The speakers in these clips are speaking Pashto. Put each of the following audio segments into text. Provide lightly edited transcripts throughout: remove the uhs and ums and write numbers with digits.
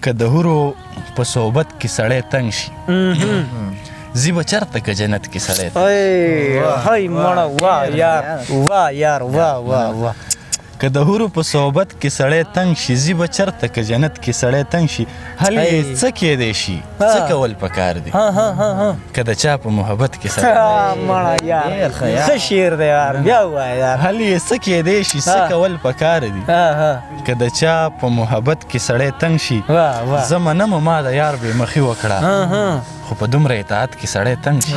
که د هورو په صحبت کې سړی تنګ شي ځي به چېرته که جنت کې سړی هی مړه واه یار واه که د هورو په صحبت کې سړی تنګ شي ځي به چېرته که جنت کې سړی تنګ شي هلې څه کیدی شي څه کول پکار دي که د چا په محبت کې سړی مړه یار ښه شعر دی یار بیا ووایه یار هلې څه کیدی شي څه کول پکار دي که د چا په محبت کې سړی تنګ شي زه منمه ما د یار بې مخي وکړه خو په دومره اطاعت کې سړی تنګ شي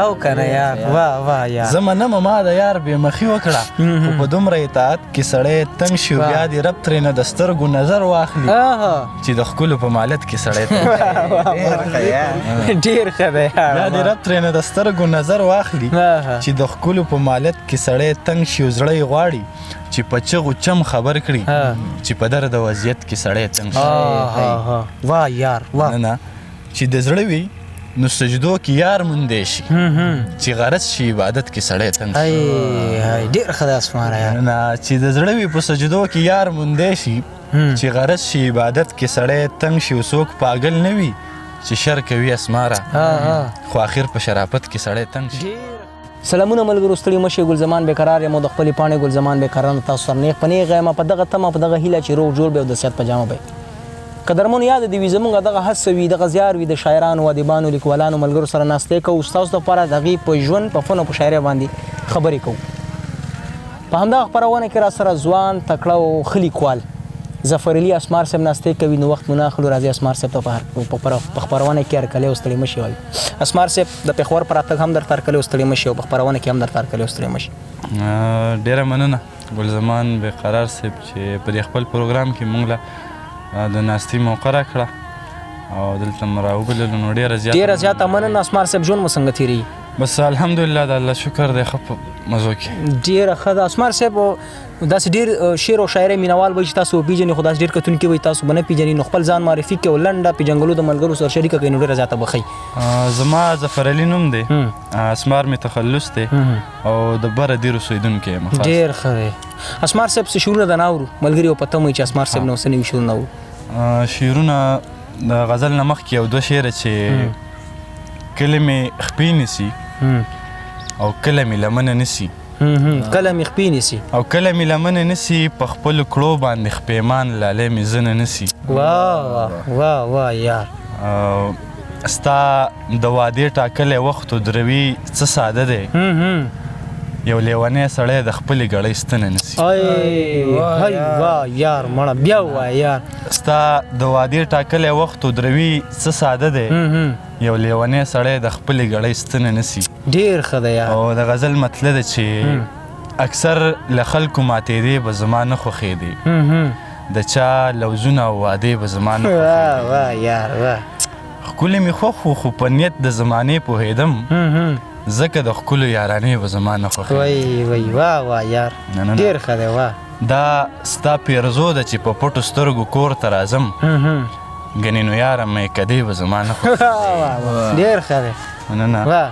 او کنه یار واه یار زه منمه ما د یار بې مخي وکړه خو په دومره اطاعت کې سړی تنګ شي بیا دې رب ترېنه د سترګو نظر واخلي چې د ښکلو په مالت کې سړی ډېر ښه دی بیا دې رب ترېنه د سترګو نظر واخلي چې د ښکلو په مالت کې سړی تنګ شي او زړه یې غواړي چې په چغو چم خبر کړي چې په درد وضعیت کې سړی تنګ شي واه یار واه نه چې د زړه وي نو سجدو کې یار موندی شي چې غرض شي عبادت کې سړی تنګ شي ډېر ښه دی اسماره یار نه چې د زړه وي په سجدو کې یار موندی شي چې غرض شي عبادت کې سړی تنګ شي او څوک پاگل نه وي چې شر کوي اسماره خو آخر په شرافت کې سړی تنګ شي سلامونه ملګرو ستړي مشئ ګلزمان بېقرار یم او د خپلې پاڼې ګلزمان بېقرار تاسو سره نیغ په نیغه یم په دغه تمه په دغه هیله چې روغ جوړ به او د صحت په جامه به قدرمنو یاد دې وي زموږ دغه هڅه وي دغه زیار وي د شاعرانو ادیبانو لیکوالانو ملګرو سره ناستې کوو ستاسو دپاره د هغې په ژوند په فن او په شاعرۍ باندې خبرې کوو په همدغه خپرونه کې را سره ځوان تکړه او ښه لیکوال ظفر علي اسمار صاحب ناستې کوي نو وخت مو نه اخلو راځي اسمار صاحب ته په خپرونه کې هرکلی او ستړي مشي وایي اسمار صاحب د پېښور په راتګ هم درته هرکلی او ستړي مشي او په خپرونه کې هم درته هرکلی او ستړي مشي ډېره مننه ګلزمان بېقرار صاحب چې په دې خپل پروګرام کې موږ له د ناستې موقع راکړه او دلته مو راوبللو نو ډېره زیاته مننه اسمار صاحب ژوند مو څنګه تېرېږي بس الحمدلله د الله شکر دی ښه په مزو کې ډېره ښه ده اسمار صاحب داسې ډېر شعر او شاعرۍ مینوال وایي چې تاسو وپېژنئ خو داسې ډېر کتونکي وایي تاسو به نه پېژنئ نو خپل ځان معرفي کړئ او لنډه پېژنګلو د ملګرو سره شریکه کړئ نو ډېره زیاته به ښایي زما ظفر علي نوم دی اسمار مې تخلص دی او د بره دیر اوسېدونکی یم ډېر ښه دی اسمار صاحب څه شعرونه د نه اورو ملګري او پته مو وایي چې اسمار صاحب نه اوس نوي شعرونه اورو شعرونه د غزل نه مخکې یو دوه شعره چې کله مې خپې نیسي او کله مې لمنه نیسي کله مې خپې نیسي او کله مې لمنه نیسي په خپلو کړو باندې خپېمان لالی مې زنه نیسي واه یار ستا د وعدې ټاکلی وخت و دروي څه ساده دی یو لیونی سړی د خپلې ګړۍ ستنه نیسي واه یار مړه بیا ووایه یار ستا د وعدې ټاکلی وخت و دروي څه ساده دی یو لیونی سړی د خپلې ګړۍ ستنه نیسي ډېر ښه دی یار او د غزل مطلب ده چې اکثر له خلکو ماتېدې به زما نه خوښېدې د چا لوزونه او وعدې به زما نه خوښېدې واه یار واه ښکلې مې خوښ و خو په نیت د زمانې پوهېدم ځکه د ښکلو یارانې به زما نه خوښېدې وای واه یار ډېر ښه دی واه دا ستا پیرزو ده چې په پټو سترګو کور ته راځم ګنې نو یاره مې کدې به زما نه خوښېدې ډېر ښه دی مننه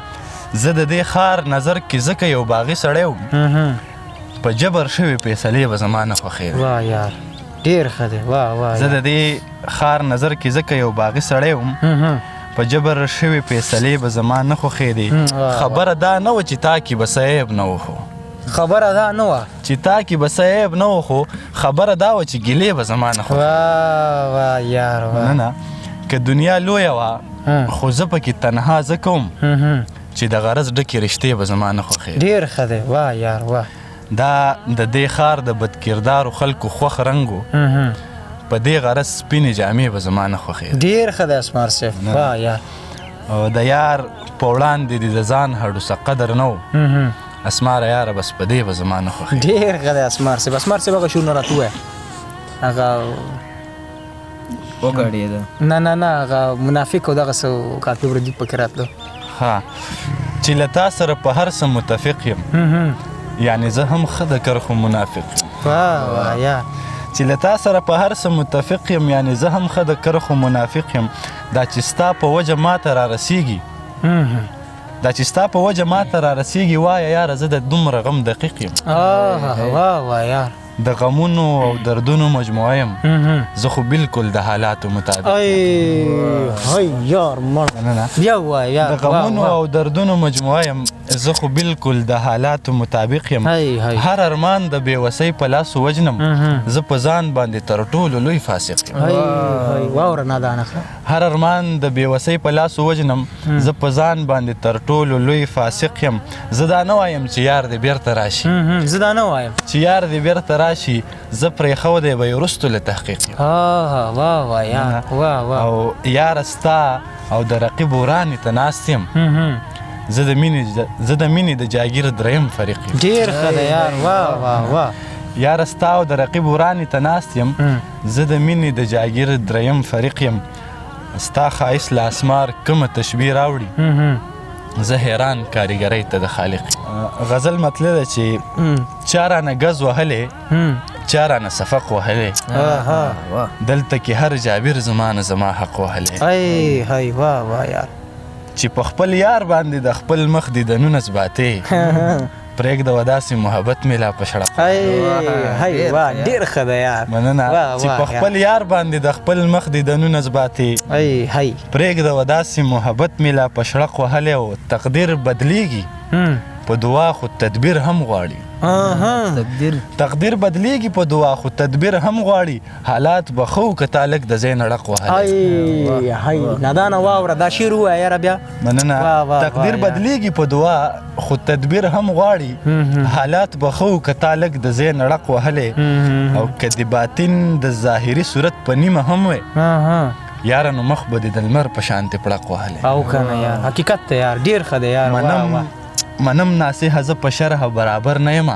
زه د دې ښار نظر کې ځکه یو باغي سړی وم په جبر شوي فیصلې به زما نه خوښېدې واه یار ډېر ښه دی واه زه د دې ښار نظر کې ځکه یو باغي سړی وم په جبر شوي فیصلې به زما نه خوښېدې خبره دا نه وه چې تا کې به څه عیب نه و خو خبره دا نه وه چې تا کې به څه عیب نه و خو خبره دا وه چې ګیلې به زما نه خوښېدې واه یار نه که دنیا لویه وه خو زه پکې تنها زه کوم چې د غرض ډکې رشتې به زما نه خوښېدې ډېر ښه دی واه یار واه دا د دې ښار د بدکردارو خلکو خوښ رنګ و په دې غرض سپینې جامې به زما نه خوښېدې ډېر ښه دی اسمار صاحب واه یار او د یار په وړاندې دې د ځان هډو څه قدر نه و اسماره یاره بس په دې به زما نه خوښېدې ډېر ښه دی اسمار صاحب اسمار صاحب هغه شعرونه راته ووایه هغه وګړېده نه هغه منافق او دغه څه کافي وردي پکې راتلو ها چې له تا سره په هر څه متفق یم یعنې زه هم ښه د کرښو منافق یم واه یار چې له تا سره په هر څه متفق یم یعنې زه هم ښه د کرښو منافق یم دا چې ستا په وجه ماته رارسیږي دا چې ستا په وجه ماته رارسیږي وایه یاره زه د دومره غم دقیق یم واه یار د غمونو او دردونو مجموعه یم زه خو بالکل د حالاتو مطابق هی یار مننه بیا ووایه یار د غمونو او دردونو مجموعه یم زه خو بالکل د حالاتو مطابق یم هر ارمان د بېوسۍ په لاسو وجنم زه په ځان باندې تر ټولو لوی فاسق یم واوره نادانه هر ارمان د بېوسۍ په لاسو وجنم زه په ځان باندې تر ټولو لوی فاسق یم زه دا نه وایم چې یار دې بیرته راشي زه دا نه وایم چې یار دې بیرته راشي زه پرېښودی به یې وروستو له تحقیق یم واه واه یار واه واه او یاره ستا او د رقیب ورانې ته ناست یم زه د مینې د جاګیر دریم فریق یم ډېر ښه دی یار واه واه واه یاره ستا او د رقیب ورانې ته ناست یم زه د مینې د جاګیر دریم فریق یم ستا ښایست له اسمار کومه تشبیه راوړي زه حیران کاریګرۍ ته د خالق غزل مطلب ده چې چا رانه ګز وهلی چا رانه صفق وهلی دلته کې هر جابر زما نه زما حق وهلی هی واه واه یار چې په خپل یار باندې د خپل مخ دیدنونه زباتې پرېږده و داسې محبت مې لا په شړق هی واه ډېر ښه دی یار مننه چې په خپل یار باندې د خپل مخ دیدنونه زباتې هی پرېږده و داسې محبت مې لا په شړق وهلی او تقدیر بدلیږي په دعا خو تدبیر هم غواړي تقدیر بدلیږي په دعا خو تدبیر هم غواړي حالات به ښه که تا لږ د ځای نه ړق وهلی هی نادانه واوره دا شعر ووایه یاره بیا مننه تقدیر بدلیږي په دعا خو تدبیر هم غواړي حالات به ښه که تا لږ د ځای نه ړق وهلی او که د باطن د ظاهري صورت په نیمه هم وی یاره نو مخ به دې د لمر په شانتې پړق وهلی او که نه یار حقیقت دی یار ډېر ښه دی یار منم ناصحه زه په شرح برابر نه یم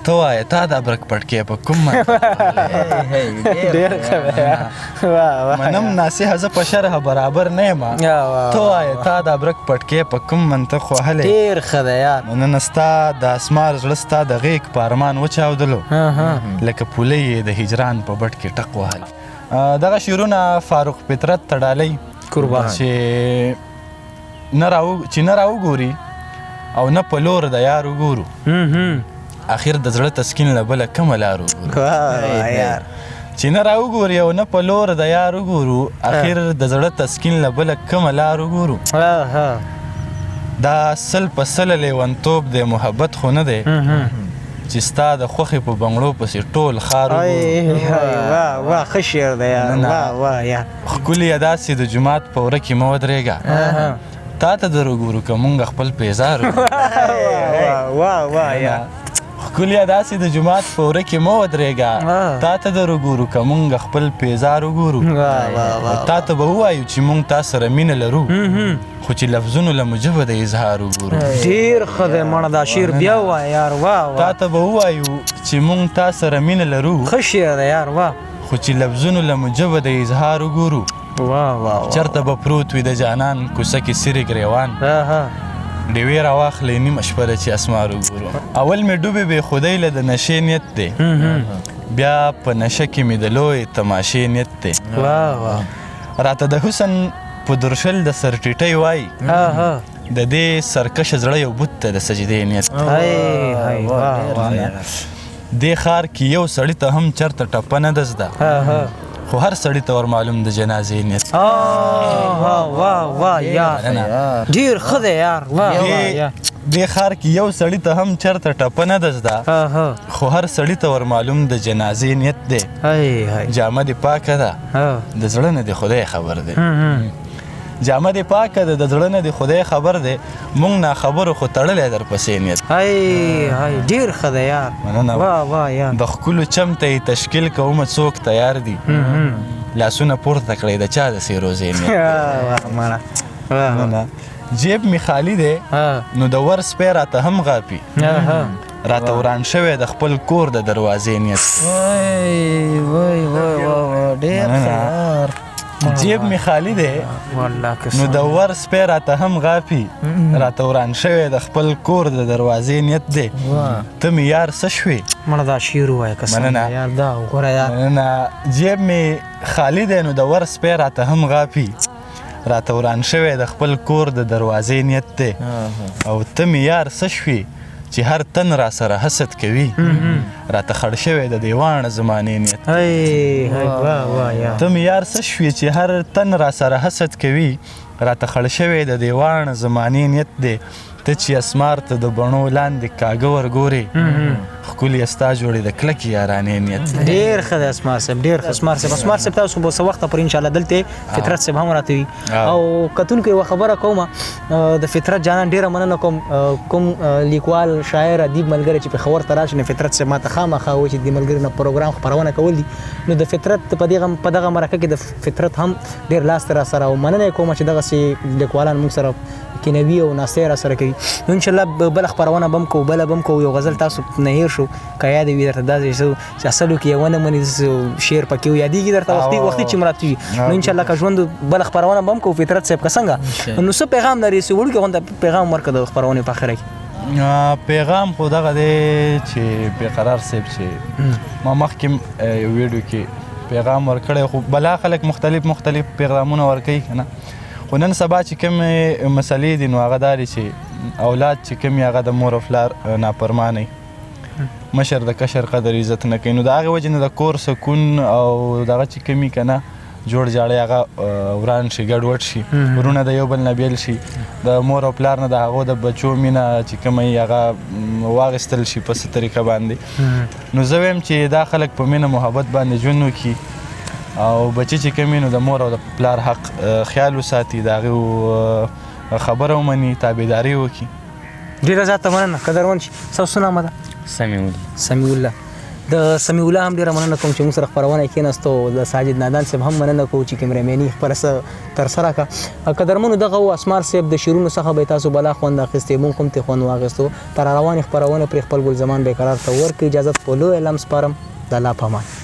ته وایه تا دا برک پټکی په کوم منم ناصحه زه په شرح برابر نه یم ته وایه تا دا برک پټکی په کوم منطق وهلی ډېر ښه دی یار مننه ستا د اسمار زړه ستا د غیږ په ارمان وچاودلو لکه پولی یې د هجران په بټ کې ټق وهلی دغه شعرونه فاروق فطرت ته ډالۍ قربان چې نه راوګوري او نه په لور د یار وګورو اخر د زړه تسکین له بله کومه لار وګورو چې نه راوګوري او نه په لور د یار وګورو اخر د زړه تسکین له بله کومه لار وګورو دا سل په سله لیونتوب دی محبت خو نه دی چې ستا د خوښې په بنګړو پسې ټول ښار واه ښه شعر دی یار ښکلي یې داسې د جومات په وره کې مه ودرېږه تا ته در وګورو که مونږ خپل پیزار ښکليه داسې د جومات په وره کې مه ودرېږه تا ته در وګورو که مونږ خپل پیزار وګورو تا ته به ووایو چې مونږ تا سره مینه لرو خو چې لفظونو له موجبه د اظهار وګورو ډېر ښه دی مړه دا شعر بیا ووایه یار تا ته به ووایو چې مونږ تا سره مینه لرو ښه شعر دی یار خو چې لفظونو له موجبه د اظهار وګورو چرته به پروت وي د جانان کوڅه کې سیرې ګریوان ډیوې راواخلې نیمه شپه ده چې اسمار وګورو اول مې ډوبې بې خدۍ له د نشې نیت دی بیا په نشه کې مې د لوی تماشې نیت دی راته د حسن په درشل د سر ټیټۍ وایي د دې سرکشه زړه یو بت ته د سجدې نیت دې ښار کې یو سړي ته هم چرته ټپه نه ده زده خو هر سړي ته ور معلوم د جنازې نیت واه یار ډېر ښه دی یار دې ښار کې یو سړي ته هم چرته ټپه نه ده زده خو هر سړي ته ور معلوم د جنازې نیت دی جامه دې پاکه ده د زړه نه دې خدای خبر دی جامه دې پاکه ده د زړه نه دې خدای خبر دی مونږ ناخبرو خو تړلی درپسې نیت ډېر ښه دی یار د ښکلو چم ته یې تشکیل کومه څوک تیار دي لاسونه پورته کړی د چا د سیروزې نیت جیب می خالی دی نو د ور سپی راته هم غاپي راته وران شوی د خپل کور د دروازې نیت جیب می خالی دی نو د ور سپی راته هم غاپي راته وران شوی د خپل کور د دروازې نیت دی ته مې یار څه شوې مړه دا شعر ووایه قسم یار دا وګوره یار جیب می خالی دی نو د ور سپی راته هم غاپي راته وران شوی د خپل کور د دروازې نیت دی او ته مې یار څه شوې چې هر تن را سره حسد کوي راته خړ شوی د دیوان زمانې نیت ته مې یار څه شوې چې هر تن را سره حسد کوي راته خړ شوی د دیوان زمانې نیت دی ته چې اسمار ته د بڼو لاندې کاږه ورګورې ښکلي ستا جوړې د کلکې یارانې نیت ډېر ښه دی اسمار صاحب ډېر ښه اسمار صاحب تاسو به څه وخته پورې انشاءالله دلته فطرت صاحب هم راته وي او کتونکو یوه خبره کومه د فطرت جانان ډېره مننه کوم کوم لیکوال شاعر ادیب ملګری چې پېښور ته راشي نو فطرت صاحب ماته خامخا وایي چې د ملګري نه پروګرام خپرونه کول دي نو د فطرت په دغه مرکه کې د فطرت هم ډېر لاس ته راسره او مننه یې کومه چې دغسې لیکوالان موږ سره کینوي او ناستې راسره کوي نو انشاءالله بله خپرونه به هم کوو بله به هم کوو یو غزل تاسو نه هېر شو که یاد وي درته داسې چې اصلو کې یې ونه مني شعر پکې یادېږي درته وختي چې مراد وي نو انشاءالله که ژوند بله خپرونه به هم کوو فطرت صاحب که څنګه نو څه پیغام لري څه وړوکې غونډه پیغام ورکړه د خپرونې په اخره کې پیغام خو دغه دی چې بېقرار صاحب چې ما مخکې یو ویډیو کې پیغام ورکړی خو بلا خلک مختلف پیغامونه ورکوي که نه خو نن سبا چې کومې مسلې دي نو هغه دا دی چې اولاد چې کوم هغه د مور او پلار نافرمانئ مشر د کشر قدر عزت نه کوي نو د هغې وجې نه د کور سکون او دغه چې کومي که نه جوړ جاړی هغه وران شي ګډوډ شي ورونه د یو بل نه بیل شي د مور او پلار نه د هغو د بچو مینه چې کومه هغه واخیستل شي په څه طریقه باندې نو زه وایم چې دا خلک په مینه محبت باندې ژوند وکړي او بچی چې کوم نو د مور او د پلار حق خیال وساتي د هغې خبره ومني تابعداري وکړي ډېره زیاته مننه قدرمن شي ستاسو نامه ده سمیع الله د سمیع الله هم ډېره مننه کوم چې موږ سره خپرونه یې کېناستو د ساجد نادان صاحب هم مننه کوو چې کیمرامیني خپله څه ترسره کړه قدرمنو دغه و اسمار صاحب د شعرونو څخه به تاسو بلا خوند اخیستې موږ هم ترې خوند واخیستو تر روانې خپرونې پرې خپل ګل زمان بېقرار ته ورکړي اجازت په لوی لمس سپارم د الله په امان